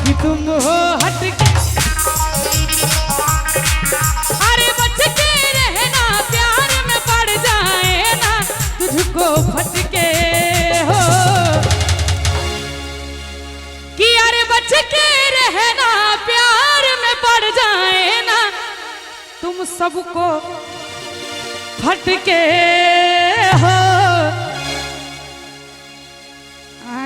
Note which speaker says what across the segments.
Speaker 1: कि तुम हो हटके। अरे बच के रहना प्यार में पड़ जाए ना तुझको फटके हो, कि अरे बच के रहना प्यार में पड़ जाए ना तुम सबको फटके हो।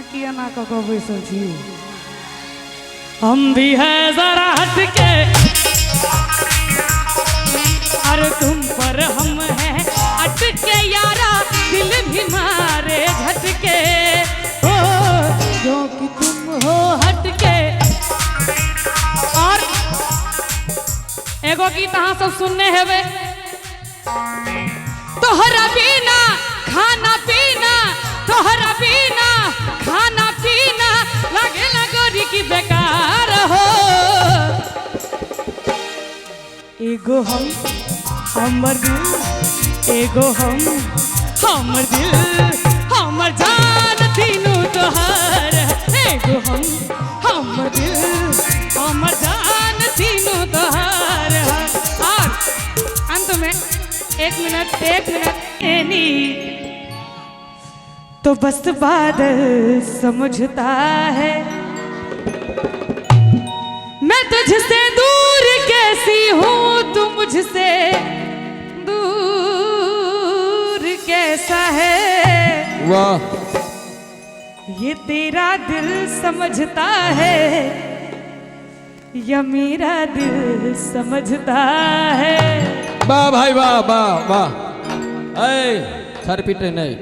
Speaker 1: किया ना को बैसल छी हम भी है जरा हटके, अरे तुम पर हम हैं अटके यारा दिल भी मारे झटके हो, क्योंकि तुम हो हटके। और एगो गीत अहाँ सब सुनने हेबे, तोहरा बिना खाना पीना, तोहरा बिना खाना पीना लगे लगोरी की बेकार हो। एगो हम हमर दिल, एगो हम हमर दिल, हमर जान तीनों तोहार। एगो हम हमर दिल, हमर जान तीनों तोहार। और अंत में एक मिनट एनी तो बस बादल समझता है मैं तुझसे दूर कैसी हूँ, तू मुझसे दूर कैसा है।
Speaker 2: वाह,
Speaker 1: ये तेरा दिल समझता है या मेरा दिल समझता है।
Speaker 2: वाह भाई वाह वाह वाह। सर पीटे नहीं,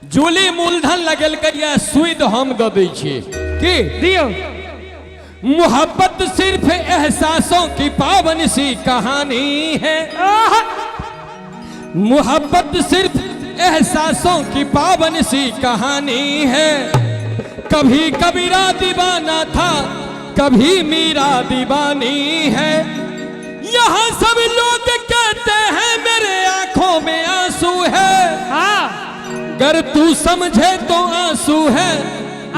Speaker 2: जूली मूलधन लगल करिया सुध हम गबै छी की
Speaker 1: दियो।
Speaker 2: मोहब्बत सिर्फ एहसासों की पावन सी कहानी है, मोहब्बत सिर्फ एहसासों की पावन सी कहानी है। कभी कबीरा दीवाना था, कभी मीरा दीवानी है। यहाँ सब लोग कहते हैं मेरे आंखों में आंसू है। अगर तू समझे तो आंसू है,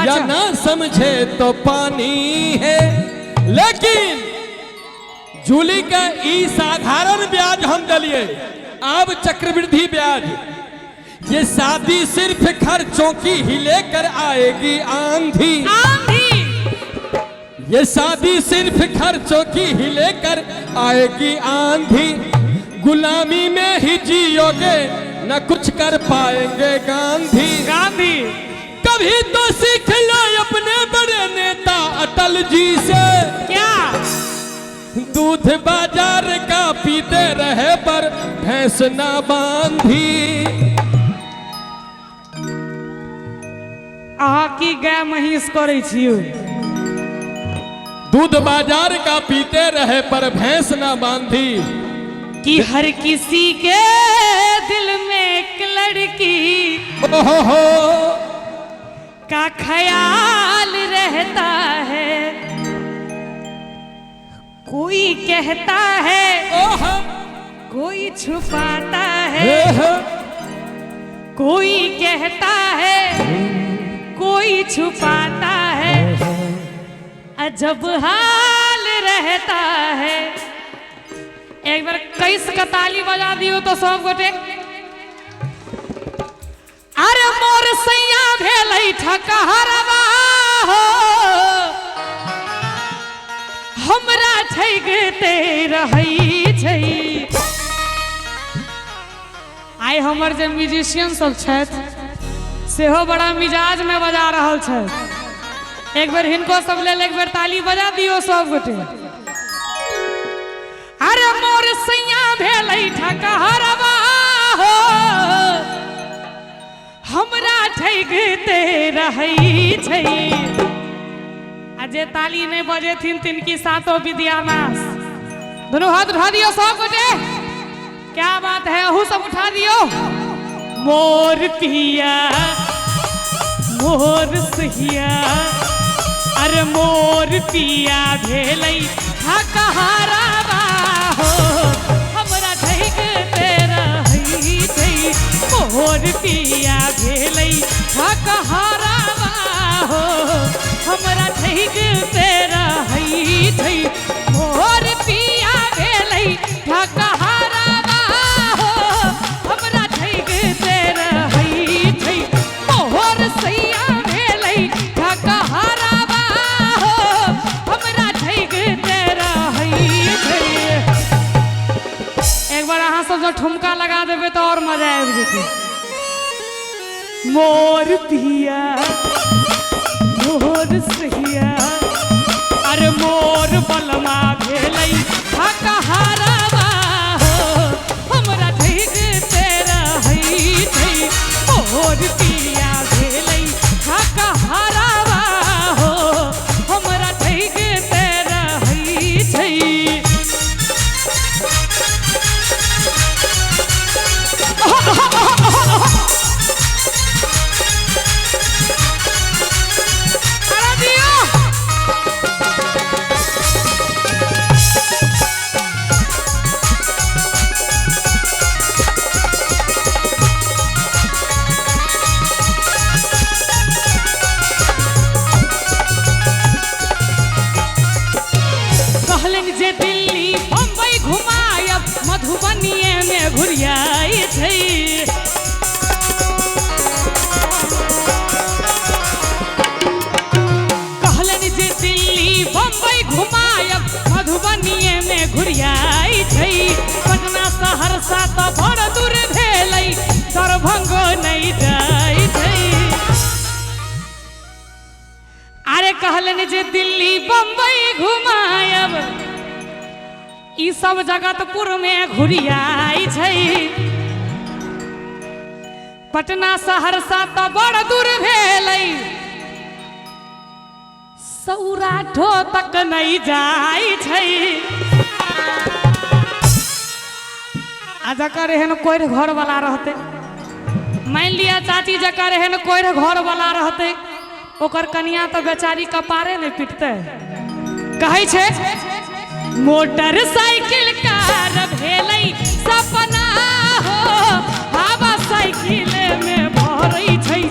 Speaker 2: या ना समझे तो पानी है। लेकिन जूली का ई साधारण ब्याज हम दलिए, अब चक्रवृद्धि ब्याज। ये शादी सिर्फ खर्चों की ही लेकर आएगी आंधी, ये शादी सिर्फ खर्चों की ही लेकर आएगी आंधी। गुलामी में ही जियोगे न कुछ कर पाएंगे गांधी।
Speaker 1: गांधी
Speaker 2: कभी तो सीख लो अपने बड़े नेता अटल जी से,
Speaker 1: क्या
Speaker 2: दूध बाजार का पीते रहे पर भैंस ना बांधी।
Speaker 1: अहाँ की गाय महींस करे छियो,
Speaker 2: दूध बाजार का पीते रहे पर भैंस ना बांधी।
Speaker 1: कि हर किसी के दिल में एक लड़की
Speaker 2: ओहो
Speaker 1: का ख्याल रहता है। कोई कहता है,
Speaker 2: ओहो
Speaker 1: कोई छुपाता है, कोई कहता है, कोई छुपाता है। अजब हाल रहता है। एक बार कैस का ताली बजा दियो तो सब गोटे। अरे मोर सैया भेलै ठकहरवा हो, हमरा ठगते रहै छै। आइ हमर जे म्यूजिशियन सब छथि सेहो बड़ा मिजाज में बजा रहल छथि। एक बेर हिनको सब लेल एक बेर ताली बजा दियो सब गोटे। अरे मोर सैया भेलै ठकहरवा हो, हमरा ठगते रहै छै। आ जे ताली नहीं बजेथिन तिनकी सातों विद्यानाश। दोनों हाथ उठा दियो सब गोटे। क्या बात है, अहू सब उठा दियो। मोर पिया मोर सहिया, अरे मोर पिया भेलै ठकहरवा हो, हमरा ठगते रहै छै। मोर पिया भेलै ठकहरवा हो, हमरा ठगते ठैकते रहै छै मोर पिया भेलै ढकहरवा हो हमरा ठैकते रहै छै मोर सैया भेलै ढकहरवा हो हमरा ठैकते रहै छै। एक बार अहाँ सब जो ठुमका लगा देबै तो और मजा आबि जेतै। मोर पिया मोर सैया अरे मोर बलमा भेलै ढकहरवा हो हमरा ठैकते रहै छै मोर पिया भेलै ढकहरवा हो हमरा ठैकते रहै छै। कहलन जे दिल्ली बम्बई घुमायब मधुबनीए में घुरियाई छै। कहलन जे दिल्ली बम्बई घुमायब मधुबनीए में घुरियाई छै। पटना सहरसा तो बड़ दूर भेलै दरभंगो नहीं जाइ छै। अरे कहलन जे दिल्ली बम्बई घुमायब ई सब जगतपुर में घुरियाई छै। पटना सहरसा तो बड़ दूर भेलै सौराठो तक नहीं जाइ छै। आ जकर एहन कोई घर वाला रहते मान लिया चाची जकर एहन कोई घर वाला रहते ओकर कनिया तो बेचारी कपारे नहीं पिटते। कहै छै मोटरसाइकिल कार भेलै सपना हो हवा साइकिल में भरै छै।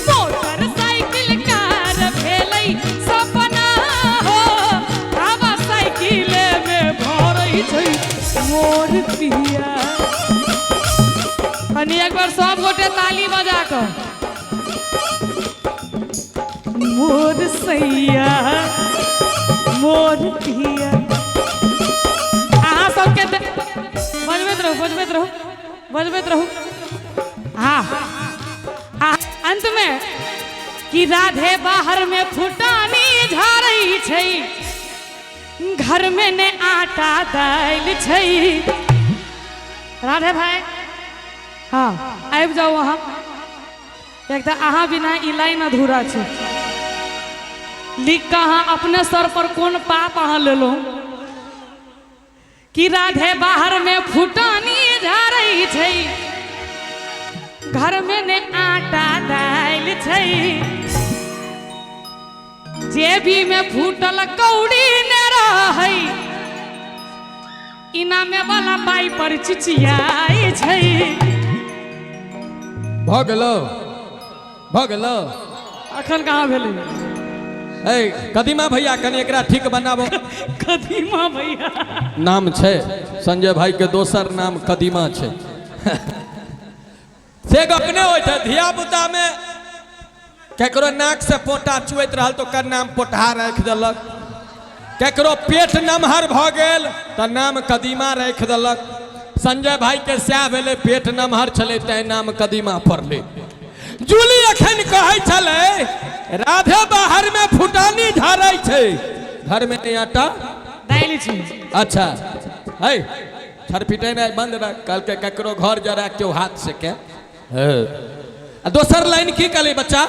Speaker 1: मोटरसाइकिल कार भेलै सपना हो हवा साइकिल में भरै छै मोर पिया। कनी एक बार सब गोटे ताली बजा कर मोर सैया मोर पिया। अहाँ सबके बजबैत रहू। हाँ अंत में कि राधे बाहर में फुटानी झारै छै घर में ने आटा दाल छै। राधे भाई हाँ आबि जाओ वहाँ एक अहाँ बिना ई लाइन अधूरा छै। लिख के अहाँ अपने सर पर कौन पाप अहाँ ले लो कि राधे बाहर में फुटानी झारै छै घर में ने आटा दाल छै। जेबी में फूटल कौड़ी ने रहै इनामे वाला पाई पर चिचियाई छै।
Speaker 2: भगलो
Speaker 1: अखन कहाँ भेलै
Speaker 2: कदीमा भैया कनी एकरा ठीक बनाबो।
Speaker 1: कदीमा भैया
Speaker 2: नाम छै संजय भाई के दोसर नाम कदीमा छै। से गपने होय छै धिया पुता में केकरो नाक से पोटा चुएत रहल तो कर नाम पोटहा राख देलक। केकरो पेट नमहर भ गेल तो नाम कदीमा राख देलक। संजय भाई के स्याह भेले पेट नमहर छले तै नाम कदीमा पड़ले। जूली अखन कहै छले राधे बाहर में फुटानी झारै छै घर में आटा
Speaker 1: दाल छै।
Speaker 2: अच्छा है छरपिटे में बंद रख कल के ककरो घर जरा क्यों हाथ से के। दोसर लाइन की कले बच्चा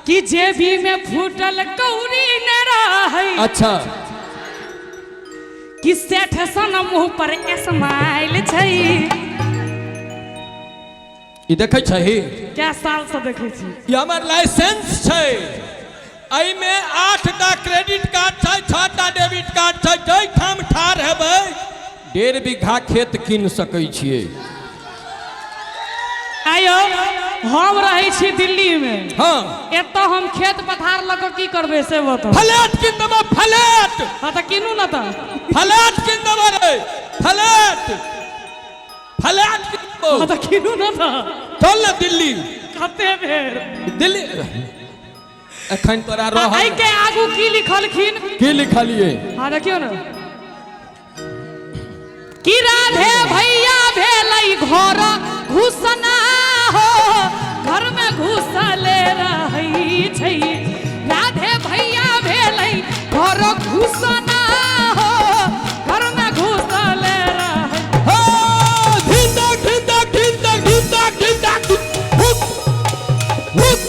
Speaker 1: कि जेबी में फूटल कौड़ी न रहै।
Speaker 2: अच्छा
Speaker 1: कि सेठ सन मुंह पर स्माइल छै।
Speaker 2: ई देखे छही
Speaker 1: क्या साल से देखे छी
Speaker 2: ई हमर लाइसेंस छै। एहि में 8टा क्रेडिट कार्ड छै 6टा डेबिट कार्ड छै। जै ठाम ठार हेबै 1.5 बीघा खेत कीन सकै छियै।
Speaker 1: आयो हम रहे छी दिल्ली में।
Speaker 2: हाँ
Speaker 1: एत हम खेत पथार लग की करबे से बताओ।
Speaker 2: फ्लैट किन दबा फ्लैट।
Speaker 1: हाँ तो किनू ना तो
Speaker 2: फ्लैट किन दबा रे फ्लैट फ्लैट किन दबो।
Speaker 1: हाँ तो किनू ना तो
Speaker 2: चल ना दिल्ली।
Speaker 1: कते बेर
Speaker 2: दिल्ली एखन तोरा रह
Speaker 1: आई के आगू की लिखलखिन
Speaker 2: की लिखलिए।
Speaker 1: हाँ देखियो ना कि राधे भैया भेलै घर घुसना हो घर में घुसले रहै छै। राधे भैया भेलै घर घुसना हो घर में घुसले रहै।
Speaker 2: हो ढिंडक ढिंडक ढिंडक ढिंडक ढिंडक हुक हुक।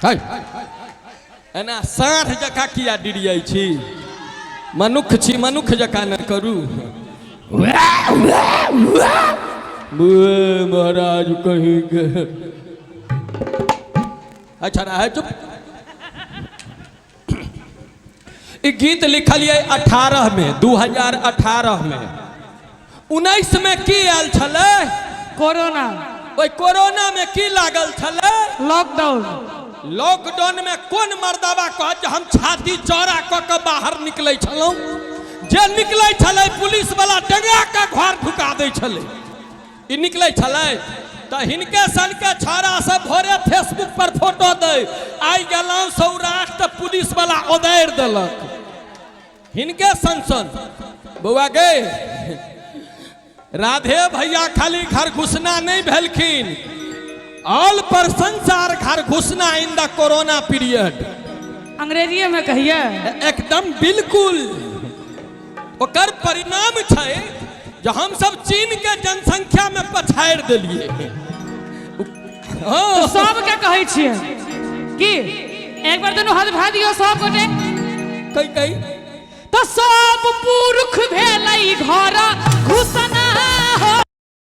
Speaker 2: हाय एना साँढ़ जकाँ किया डिरियाई छी। मनुख छी मनुख जकाँ न करू। महाराज कहीं के अच्छा ना है चुप। ई गीत लिखलिए 18 में 2018 में। 19 में की आयल छले
Speaker 1: कोरोना।
Speaker 2: ओई कोरोना में की लागल छले
Speaker 1: लॉकडाउन।
Speaker 2: लॉकडाउन में कौन मर्दावा कह जे हम छाती चौड़ा क के बाहर निकलै छलौं। जे निकलै छलै पुलिस वाला डंगा के घर ढुका दै छलै। ई निकलै छलै त हिनके सन के छौड़ा सब भोरे फेसबुक पर फोटो दे आई गेलौं सौराष्ट्र पुलिस वाला उदैर देलक। हिनके सन बउआ गे राधे भैया खाली घर घुसना नहीं भेलखिन ऑल पर्सन्स आर घर घुसना इन द कोरोना पीरियड।
Speaker 1: अंग्रेजी में कहिए
Speaker 2: एकदम बिल्कुल ओकर परिणाम छै जो हम सब चीन के जनसंख्या में पछाड़ दिलिए।
Speaker 1: तो सब के कहै छियै कि एक बार दुनू हाथ भा दियो सब गोटे
Speaker 2: कई कई
Speaker 1: तो सब पुरुष भेलै घर